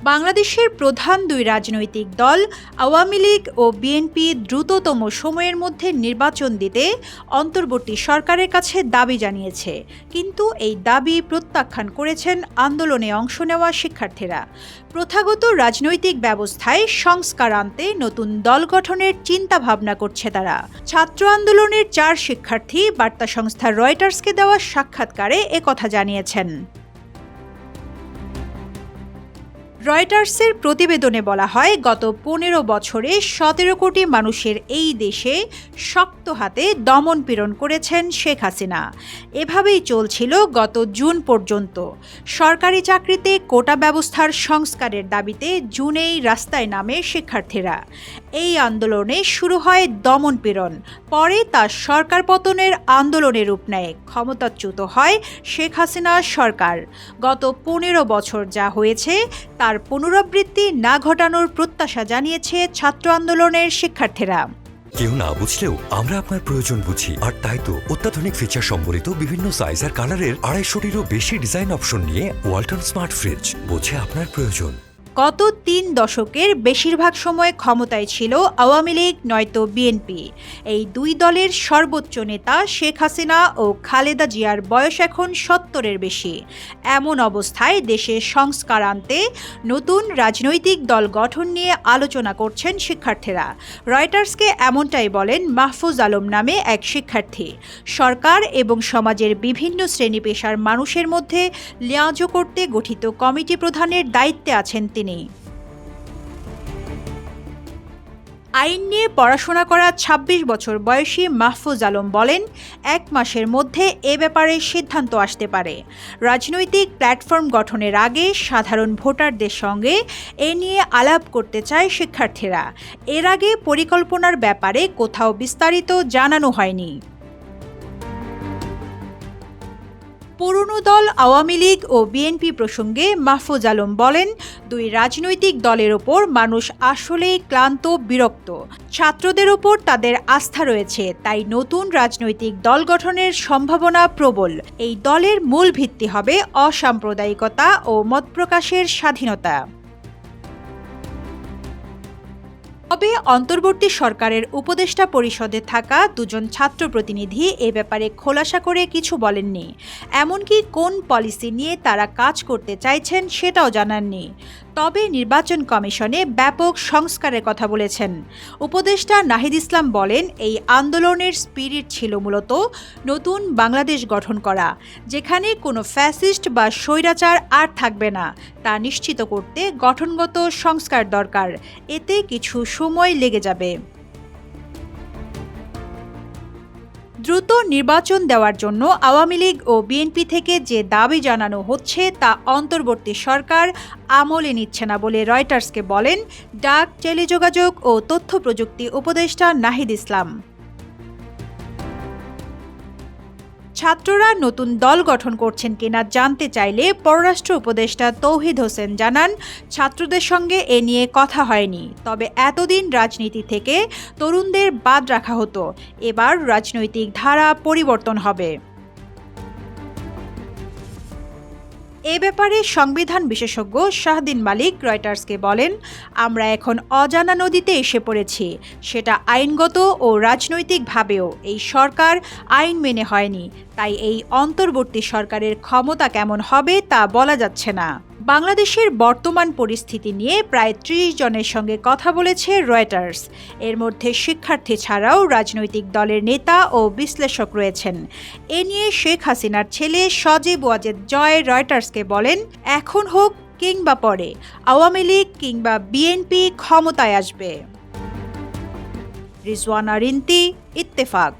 বাংলাদেশের প্রধান দুই রাজনৈতিক দল আওয়ামী লীগ ও বিএনপি দ্রুততম সময়ের মধ্যে নির্বাচন দিতে অন্তর্বর্তী সরকারের কাছে দাবি জানিয়েছে, কিন্তু এই দাবি প্রত্যাখ্যান করেছেন আন্দোলনে অংশ নেওয়া শিক্ষার্থীরা। প্রথাগত রাজনৈতিক ব্যবস্থায় সংস্কার আনতে নতুন দল গঠনের চিন্তা ভাবনা করছে তারা। ছাত্র আন্দোলনের 4 শিক্ষার্থী বার্তা সংস্থা রয়টার্সকে দেওয়া সাক্ষাৎকারে একথা জানিয়েছেন। রয়টার্সের প্রতিবেদনে বলা হয়, গত 15 বছরে 17 কোটি মানুষের এই দেশে শক্ত হাতে দমনপীড়ন করেছেন শেখ হাসিনা। এভাবেই চলছিল গত জুন পর্যন্ত। সরকারি চাকরিতে কোটা ব্যবস্থার সংস্কারের দাবিতে জুনেই রাস্তায় নামে শিক্ষার্থীরা। এই আন্দোলনে শুরু হয় দমনপীড়ন, পরে তা সরকার পতনের আন্দোলনে রূপ নেয়। ক্ষমতাচ্যুত হয় শেখ হাসিনা সরকার। গত 15 বছর যা হয়েছে তার পুনরাবৃত্তি না ঘটানোর প্রত্যাশা জানিয়েছে ছাত্র আন্দোলনের শিক্ষার্থীরা। কেউ না বুঝলেও আমরা আপনার প্রয়োজন বুঝি, আর তাই তো অত্যাধুনিক ফিচার সম্বলিত বিভিন্ন সাইজ আর কালারের 250-টিরও বেশি ডিজাইন অপশন নিয়ে ওয়ালটন স্মার্ট ফ্রিজ বোঝে আপনার প্রয়োজন। গত 3 দশকের বেশিরভাগ সময় ক্ষমতায় ছিল আওয়ামী লীগ নয়তো বিএনপি। এই দুই দলের সর্বোচ্চ নেতা শেখ হাসিনা ও খালেদা জিয়ার বয়স এখন 70-এর বেশি। এমন অবস্থায় দেশে সংস্কার আনতে নতুন রাজনৈতিক দল গঠন নিয়ে আলোচনা করছেন শিক্ষার্থীরা। রয়টার্সকে এমনটাই বলেন মাহফুজ আলম নামে এক শিক্ষার্থী। সরকার এবং সমাজের বিভিন্ন শ্রেণী পেশার মানুষের মধ্যে লিয়াজো করতে গঠিত কমিটি প্রধানের দায়িত্বে আছেন তিনি। আইন নিয়ে পড়াশোনা করা 26 বছর বয়সী মাহফুজ আলম বলেন, 1 মাসের মধ্যে এ ব্যাপারে সিদ্ধান্ত আসতে পারে। রাজনৈতিক প্ল্যাটফর্ম গঠনের আগে সাধারণ ভোটারদের সঙ্গে এ নিয়ে আলাপ করতে চায় শিক্ষার্থীরা। এর আগে পরিকল্পনার ব্যাপারে কোথাও বিস্তারিত জানানো হয়নি। পুরনো দল আওয়ামী লীগ ও বিএনপি প্রসঙ্গে মাহফুজ আলম বলেন, দুই রাজনৈতিক দলের ওপর মানুষ আসলেই ক্লান্ত, বিরক্ত। ছাত্রদের ওপর তাদের আস্থা রয়েছে, তাই নতুন রাজনৈতিক দল গঠনের সম্ভাবনা প্রবল। এই দলের মূল ভিত্তি হবে অসাম্প্রদায়িকতা ও মত প্রকাশের স্বাধীনতা। তবে অন্তর্বর্তী সরকারের উপদেষ্টা পরিষদে থাকা 2 জন ছাত্র প্রতিনিধি এ ব্যাপারে খোলাসা করে কিছু বলেননি। এমনকি কোন পলিসি নিয়ে তারা কাজ করতে চাইছেন সেটাও জানাননি। তবে নির্বাচন কমিশনে ব্যাপক সংস্কারের কথা বলেছেন। উপদেষ্টা নাহিদ ইসলাম বলেন, এই আন্দোলনের স্পিরিট ছিল মূলত নতুন বাংলাদেশ গঠন করা, যেখানে কোনো ফ্যাসিস্ট বা স্বৈরাচার আর থাকবে না। তা নিশ্চিত করতে গঠনগত সংস্কার দরকার। এতে কিছু সময় লেগে যাবে। দ্রুত নির্বাচন দেওয়ার জন্য আওয়ামী লীগ ও বিএনপি থেকে যে দাবি জানানো হচ্ছে তা অন্তর্বর্তী সরকার আমলে নিচ্ছে না বলে রয়টার্সকে বলেন ডাক, টেলিযোগাযোগ ও তথ্য প্রযুক্তি উপদেষ্টা নাহিদ ইসলাম। ছাত্ররা নতুন দল গঠন করছেন কিনা জানতে চাইলে পররাষ্ট্র উপদেষ্টা তৌহিদ হোসেন জানান, ছাত্রদের সঙ্গে এ নিয়ে কথা হয়নি। তবে এতদিন রাজনীতি থেকে তরুণদের বাদ রাখা হতো। এবার রাজনৈতিক ধারা পরিবর্তন হবে। এ ব্যাপারে সংবিধান বিশেষজ্ঞ শাহদিন মালিক রয়টার্সকে বলেন, আমরা এখন অজানা নদীতে এসে পড়েছি। সেটা আইনগত ও রাজনৈতিকভাবেও এই সরকার আইন মেনে হয়নি। তাই এই অন্তর্বর্তী সরকারের ক্ষমতা কেমন হবে তা বলা যাচ্ছে না। বাংলাদেশের বর্তমান পরিস্থিতি নিয়ে প্রায় 30 জনের সঙ্গে কথা বলেছে রয়টার্স। এর মধ্যে শিক্ষার্থী ছাড়াও রাজনৈতিক দলের নেতা ও বিশ্লেষক রয়েছেন। এ নিয়ে শেখ হাসিনার ছেলে সজীব ওয়াজেদ জয় রয়টার্সকে বলেন, এখন হোক কিংবা পরে আওয়ামী লীগ কিংবা বিএনপি ক্ষমতায় আসবে। রিজওয়ানা রিন্তি, ইত্তেফাক।